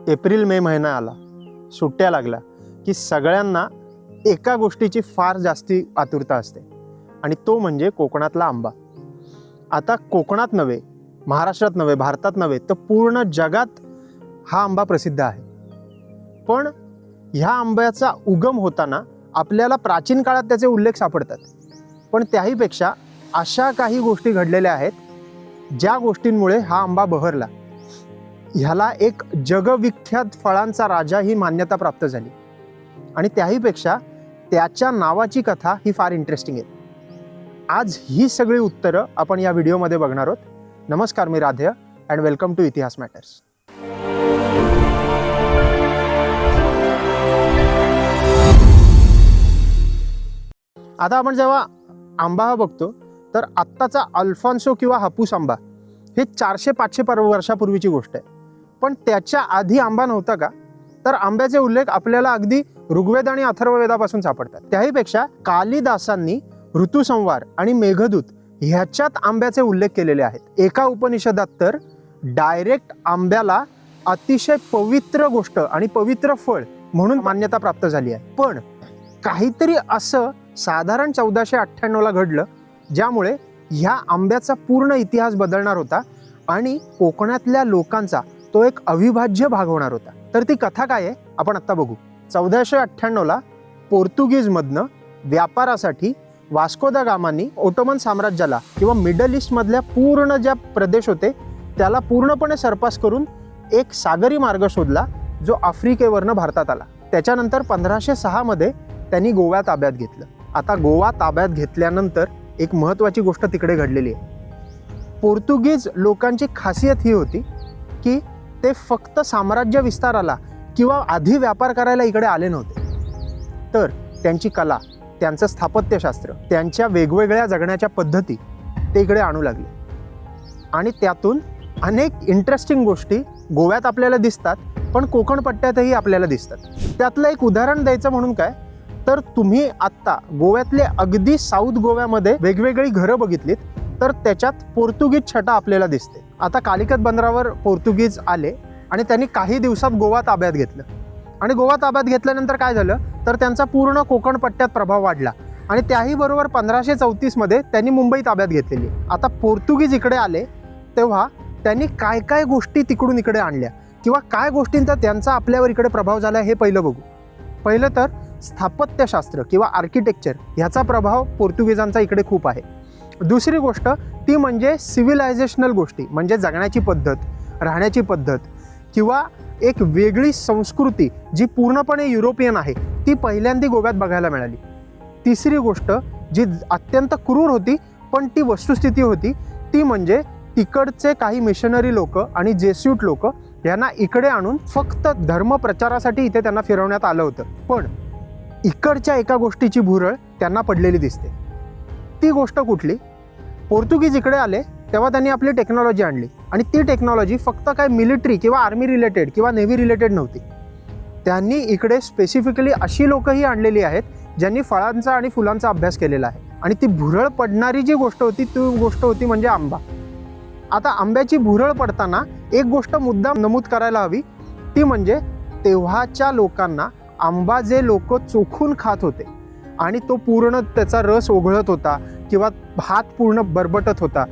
April May महिना आला, सुट्ट्या लागल्या की सगळ्यांना एका गोष्टीची फार जास्ती आतुरता असते आणि तो म्हणजे कोकणातला आंबा. आता कोकणात नव्हे, महाराष्ट्रात नव्हे, भारतात नव्हे, तर पूर्ण जगात हा आंबा प्रसिद्ध आहे. पण ह्या आंब्याचा उगम होताना आपल्याला प्राचीन काळात त्याचे उल्लेख सापडतात. पण त्याहीपेक्षा अशा काही गोष्टी घडलेल्या आहेत ज्या गोष्टींमुळे हा आंबा बहरला. ह्याला एक जगविख्यात फळांचा राजा ही मान्यता प्राप्त झाली आणि त्याहीपेक्षा त्याच्या नावाची कथा ही फार इंटरेस्टिंग आहे. आज ही सगळी उत्तरं आपण या व्हिडिओमध्ये बघणार आहोत. नमस्कार, मी राधेय अँड वेलकम टू इतिहास मॅटर्स. आता आपण जेव्हा आंबा हा बघतो तर आत्ताचा अल्फॉन्सो किंवा हापूस आंबा हे 400-500 वर्षापूर्वीची गोष्ट आहे. पण त्याच्या आधी आंबा नव्हता का? तर आंब्याचे उल्लेख आपल्याला अगदी ऋग्वेद आणि अथर्ववेदापासून सापडतात. त्याहीपेक्षा कालिदासांनी ऋतुसंहार आणि मेघदूत ह्याच्यात आंब्याचे उल्लेख केलेले आहेत. एका उपनिषदात तर डायरेक्ट आंब्याला अतिशय पवित्र गोष्ट आणि पवित्र फळ म्हणून मान्यता प्राप्त झाली आहे. पण काहीतरी असं साधारण 1498ला घडलं ज्यामुळे ह्या आंब्याचा पूर्ण इतिहास बदलणार होता आणि कोकणातल्या लोकांचा तो एक अविभाज्य भाग होणार होता. तर ती कथा काय आहे आपण आत्ता बघू. 1498ला पोर्तुगीजमधनं व्यापारासाठी वास्को दा गामांनी ओटोमन साम्राज्याला किंवा मिडल ईस्टमधल्या पूर्ण ज्या प्रदेश होते त्याला पूर्णपणे सरपास करून एक सागरी मार्ग शोधला जो आफ्रिकेवरनं भारतात आला. त्याच्यानंतर 1506 मध्ये त्यांनी गोवा ताब्यात घेतलं. आता गोवा ताब्यात घेतल्यानंतर एक महत्त्वाची गोष्ट तिकडे घडलेली आहे. पोर्तुगीज लोकांची खासियत ही होती की ते फक्त साम्राज्य विस्ताराला किंवा आधी व्यापार करायला इकडे आले नव्हते, तर त्यांची कला, त्यांचं स्थापत्यशास्त्र, त्यांच्या वेगवेगळ्या जगण्याच्या पद्धती ते इकडे आणू लागले. आणि त्यातून अनेक इंटरेस्टिंग गोष्टी गोव्यात आपल्याला दिसतात, पण कोकण पट्ट्यातही आपल्याला दिसतात. त्यातलं एक उदाहरण द्यायचं म्हणून काय, तर तुम्ही आत्ता गोव्यातले अगदी साऊथ गोव्यामध्ये वेगवेगळी घरं बघितलीत तर त्याच्यात पोर्तुगीज छटा आपल्याला दिसते. आता कालिकत बंदरावर पोर्तुगीज आले आणि त्यांनी काही दिवसात गोवा ताब्यात घेतलं आणि गोवा ताब्यात घेतल्यानंतर काय झालं तर त्यांचा पूर्ण कोकण पट्ट्यात प्रभाव वाढला आणि त्याही बरोबर 1534 मध्ये त्यांनी मुंबई ताब्यात घेतलेली. आता पोर्तुगीज इकडे आले तेव्हा त्यांनी काय काय गोष्टी तिकडून इकडे आणल्या किंवा काय गोष्टींचा त्यांचा आपल्यावर इकडे प्रभाव झाला हे पहिलं बघू. पहिलं तर स्थापत्यशास्त्र किंवा आर्किटेक्चर ह्याचा प्रभाव पोर्तुगीजांचा इकडे खूप आहे. दुसरी गोष्ट ती म्हणजे सिव्हिलायझेशनल गोष्टी, म्हणजे जगण्याची पद्धत, राहण्याची पद्धत किंवा एक वेगळी संस्कृती जी पूर्णपणे युरोपियन आहे ती पहिल्यांदा गोव्यात बघायला मिळाली. तिसरी गोष्ट जी अत्यंत क्रूर होती पण ती वस्तुस्थिती होती ती म्हणजे तिकडचे काही मिशनरी लोक आणि जेस्यूट लोक यांना इकडे आणून फक्त धर्म प्रचारासाठी इथे त्यांना फिरवण्यात आलं होतं. पण इकडच्या एका गोष्टीची भुरळ त्यांना पडलेली दिसते. ती गोष्ट कुठली? पोर्तुगीज इकडे आले तेव्हा त्यांनी आपली टेक्नॉलॉजी आणली आणि ती टेक्नॉलॉजी फक्त काय मिलिटरी किंवा आर्मी रिलेटेड किंवा नेव्ही रिलेटेड नव्हती. त्यांनी इकडे स्पेसिफिकली अशी लोकही आणलेली आहेत ज्यांनी फळांचा आणि फुलांचा अभ्यास केलेला आहे. आणि ती भुरळ पडणारी जी गोष्ट होती ती गोष्ट होती म्हणजे आंबा. आता आंब्याची भुरळ पडताना एक गोष्ट मुद्दाम नमूद करायला हवी ती म्हणजे तेव्हाच्या लोकांना आंबा जे लोक चोखून खात होते आणि तो पूर्ण त्याचा रस ओघळत होता किंवा हात पूर्ण बरबटत होता,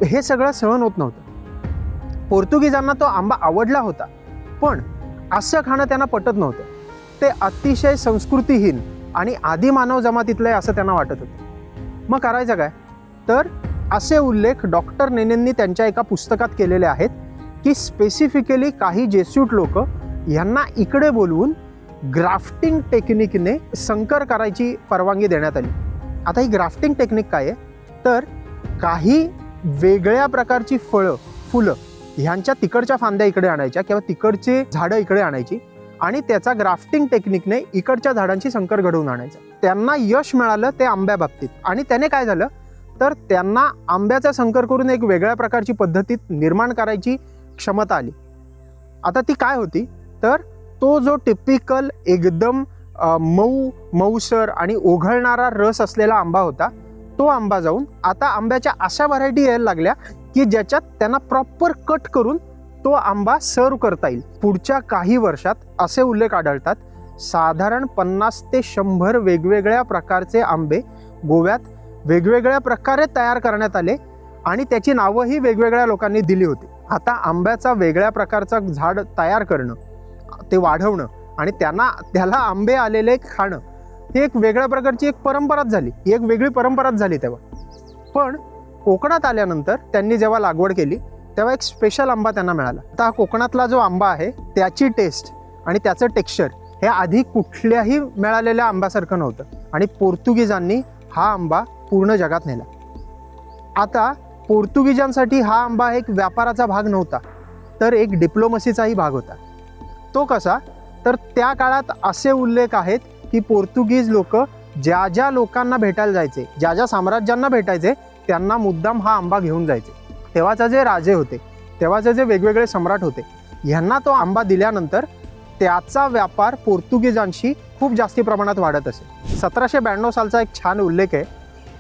हे सगळं सहन होत नव्हतं. पोर्तुगीजांना तो आंबा आवडला होता पण असं खाणं त्यांना पटत नव्हतं. ते अतिशय संस्कृतीहीन आणि आदी मानव जमातीतलं आहे असं त्यांना वाटत होतं. मग करायचं काय? तर असे उल्लेख डॉक्टर नेनेंनी त्यांच्या एका पुस्तकात केलेले आहेत की स्पेसिफिकली काही जेस्यूट लोक यांना इकडे बोलवून ग्राफ्टिंग टेक्निकने संकर करायची परवानगी देण्यात आली. आता ही ग्राफ्टिंग टेक्निक काय आहे तर काही वेगळ्या प्रकारची फळं, फुलं ह्यांच्या तिकडच्या फांद्या इकडे आणायच्या किंवा तिकडची झाडं इकडे आणायची आणि त्याचा ग्राफ्टिंग टेक्निकने इकडच्या झाडांची संकर घडवून आणायचं. त्यांना यश मिळालं ते आंब्या बाबतीत आणि त्याने काय झालं तर त्यांना आंब्याचा संकर करून एक वेगळ्या प्रकारची पद्धतीत निर्माण करायची क्षमता आली. आता ती काय होती तर तो जो टिपिकल एकदम मऊसर आणि ओघळणारा रस असलेला आंबा होता तो आंबा जाऊन आता आंब्याच्या अशा व्हरायटी यायला लागल्या की ज्याच्यात त्यांना प्रॉपर कट करून तो आंबा सर्व करता येईल. पुढच्या काही वर्षात असे उल्लेख आढळतात, साधारण 50 ते 100 वेगवेगळ्या प्रकारचे आंबे गोव्यात वेगवेगळ्या प्रकारे तयार करण्यात आले आणि त्याची नावंही वेगवेगळ्या लोकांनी दिली होती. आता आंब्याचा वेगळ्या प्रकारचा झाड तयार करणं, ते वाढवणं आणि त्याला आंबे आलेले खाणं ही एक वेगळ्या प्रकारची एक परंपराच झाली, एक वेगळी परंपराच झाली तेव्हा. पण कोकणात आल्यानंतर त्यांनी जेव्हा लागवड केली तेव्हा एक स्पेशल आंबा त्यांना मिळाला. आता हा कोकणातला जो आंबा आहे त्याची टेस्ट आणि त्याचं टेक्स्चर हे आधी कुठल्याही मिळालेल्या आंब्यासारखं नव्हतं आणि पोर्तुगीजांनी हा आंबा पूर्ण जगात नेला. आता पोर्तुगीजांसाठी हा आंबा एक व्यापाराचा भाग नव्हता, तर एक डिप्लोमसीचाही भाग होता. तो कसा, तर त्या काळात असे उल्लेख आहेत की पोर्तुगीज लोक ज्या ज्या लोकांना भेटायला जायचे, ज्या ज्या साम्राज्यांना भेटायचे, त्यांना मुद्दाम हा आंबा घेऊन जायचे. तेव्हाचे जे राजे होते, तेव्हाचे जे वेगवेगळे सम्राट होते, ह्यांना तो आंबा दिल्यानंतर त्याचा व्यापार पोर्तुगीजांशी खूप जास्ती प्रमाणात वाढत असे. 1792 सालचा एक छान उल्लेख आहे.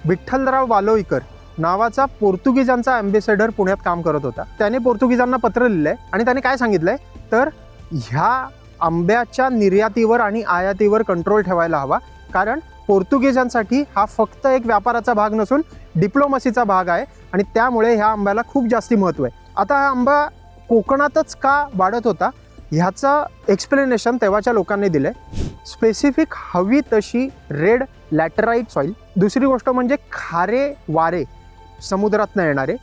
विठ्ठलराव वालोईकर नावाचा पोर्तुगीजांचा ॲम्बेसेडर पुण्यात काम करत होता. त्याने पोर्तुगीजांना पत्र लिहिलंय आणि त्याने काय सांगितलंय, तर ह्या आंब्याच्या निर्यातीवर आणि आयातीवर कंट्रोल ठेवायला हवा, कारण पोर्तुगीजांसाठी हा फक्त एक व्यापाराचा भाग नसून डिप्लोमसीचा भाग आहे आणि त्यामुळे ह्या आंब्याला खूप जास्ती महत्त्व आहे. आता हा आंबा कोकणातच का वाढत होता ह्याचं एक्सप्लेनेशन तेव्हाच्या लोकांनी दिलं आहे. स्पेसिफिक हवी तशी रेड लॅटराईट सॉईल, दुसरी गोष्ट म्हणजे खारे वारे समुद्रातनं येणारे,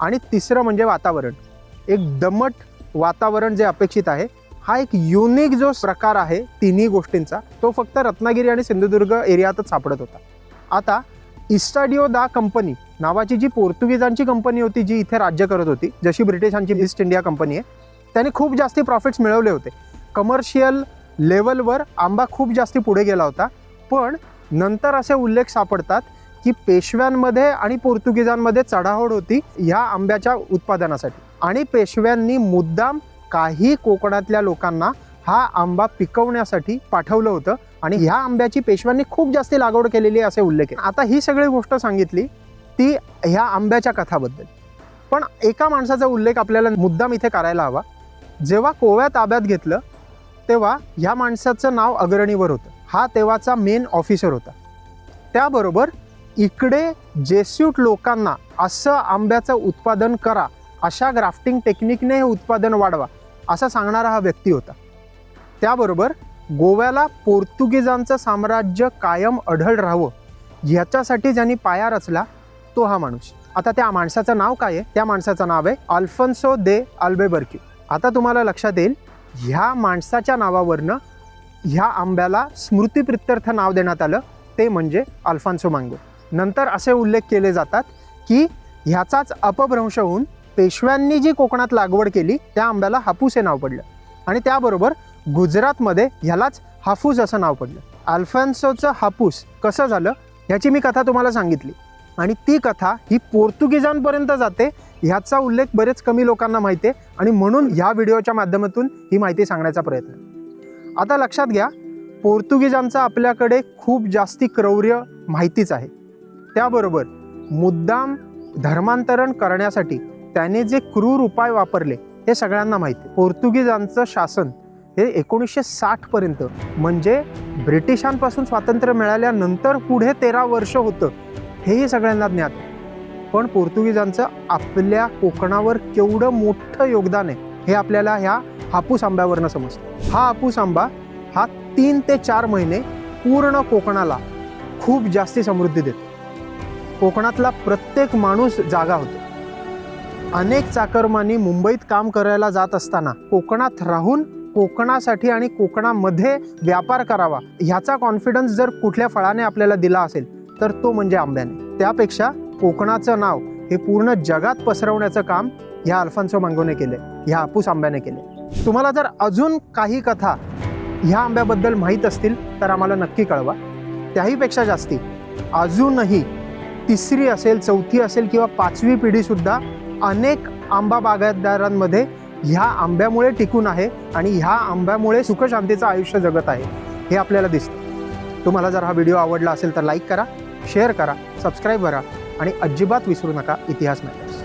आणि तिसरं म्हणजे वातावरण, एक दमट वातावरण जे अपेक्षित आहे. हा एक युनिक जो प्रकार आहे तिन्ही गोष्टींचा, तो फक्त रत्नागिरी आणि सिंधुदुर्ग एरियातच सापडत होता. आता इस्टाडिओ दा कंपनी नावाची जी पोर्तुगीजांची कंपनी होती, जी इथे राज्य करत होती, जशी ब्रिटिशांची ईस्ट इंडिया कंपनी आहे, त्याने खूप जास्ती प्रॉफिट्स मिळवले होते. कमर्शियल लेवलवर आंबा खूप जास्ती पुढे गेला होता. पण नंतर असे उल्लेख सापडतात की पेशव्यांमध्ये आणि पोर्तुगीजांमध्ये चढाओढ होती ह्या आंब्याच्या उत्पादनासाठी आणि पेशव्यांनी मुद्दाम काही कोकणातल्या लोकांना हा आंबा पिकवण्यासाठी पाठवलं होतं आणि ह्या आंब्याची पेशव्यांनी खूप जास्ती लागवड केलेली असे उल्लेख आहे. आता ही सगळी गोष्ट सांगितली ती ह्या आंब्याच्या कथाबद्दल, पण एका माणसाचा उल्लेख आपल्याला मुद्दाम इथे करायला हवा. जेव्हा कोव्या ताब्यात घेतलं तेव्हा ह्या माणसाचं नाव अग्रणीवर होतं. हा तेव्हाचा मेन ऑफिसर होता. त्याबरोबर इकडे जेस्यूट लोकांना असं आंब्याचं उत्पादन करा, अशा ग्राफ्टिंग टेक्निकने हे उत्पादन वाढवा असं सांगणारा हा व्यक्ती होता. त्याबरोबर गोव्याला पोर्तुगीजांचं साम्राज्य कायम अढळ राहावं ह्याच्यासाठी ज्यांनी पाया रचला तो हा माणूस. आता त्या माणसाचं नाव काय आहे? त्या माणसाचं नाव आहे अल्फोन्सो दे अल्बुकर्की. आता तुम्हाला लक्षात येईल ह्या माणसाच्या नावावरनं ह्या आंब्याला स्मृतिप्रित्यर्थ नाव देण्यात आलं, ते म्हणजे अल्फोन्सो मँगो. नंतर असे उल्लेख केले जातात की ह्याचाच अपभ्रंश होऊन पेशव्यांनी जी कोकणात लागवड केली त्या आंब्याला हापूस हे नाव पडलं आणि त्याबरोबर गुजरातमध्ये ह्यालाच हापूस असं नाव पडलं. अल्फोन्सोचं हापूस कसं झालं ह्याची मी कथा तुम्हाला सांगितली आणि ती कथा ही पोर्तुगीजांपर्यंत जाते ह्याचा उल्लेख बरेच कमी लोकांना माहिती आहे आणि म्हणून ह्या व्हिडिओच्या माध्यमातून ही माहिती सांगण्याचा प्रयत्न. आता लक्षात घ्या, पोर्तुगीजांचा आपल्याकडे खूप जास्ती क्रौर्य माहितीच आहे. त्याबरोबर मुद्दाम धर्मांतरण करण्यासाठी त्याने जे क्रूर उपाय वापरले हे सगळ्यांना माहिती. पोर्तुगीजांचं शासन हे 1960 पर्यंत म्हणजे ब्रिटिशांपासून स्वातंत्र्य मिळाल्यानंतर पुढे 13 वर्ष होतं हेही सगळ्यांना ज्ञात. पण पोर्तुगीजांचं आपल्या कोकणावर केवढं मोठं योगदान आहे हे आपल्याला ह्या हापूस आंब्यावरनं समजतं. हा हापूस आंबा हा 3 ते 4 महिने पूर्ण कोकणाला खूप जास्ती समृद्धी देतो. कोकणातला प्रत्येक माणूस जागा होतो. अनेक चाकरमानी मुंबईत काम करायला जात असताना कोकणात राहून कोकणासाठी आणि कोकणामध्ये व्यापार करावा ह्याचा कॉन्फिडन्स जर कुठल्या फळाने आपल्याला दिला असेल तर तो म्हणजे आंब्याने. त्यापेक्षा कोकणाचं नाव हे पूर्ण जगात पसरवण्याचं काम ह्या अल्फोन्सो मँगोने केले, ह्या हापूस आंब्याने केले. तुम्हाला जर अजून काही कथा ह्या आंब्याबद्दल माहीत असतील तर आम्हाला नक्की कळवा. त्याहीपेक्षा जास्ती अजूनही 3री असेल, 4थी असेल किंवा 5वी पिढीसुद्धा अनेक आंबा बागायतदारांमध्ये ह्या आंब्यामुळे टिकून आहे आणि ह्या आंब्यामुळे सुखशांतीचं आयुष्य जगत आहे हे आपल्याला दिसतं. तुम्हाला जर हा व्हिडिओ आवडला असेल तर लाईक करा, शेअर करा, सबस्क्राईब करा आणि अजिबात विसरू नका इतिहास मॅटर्स.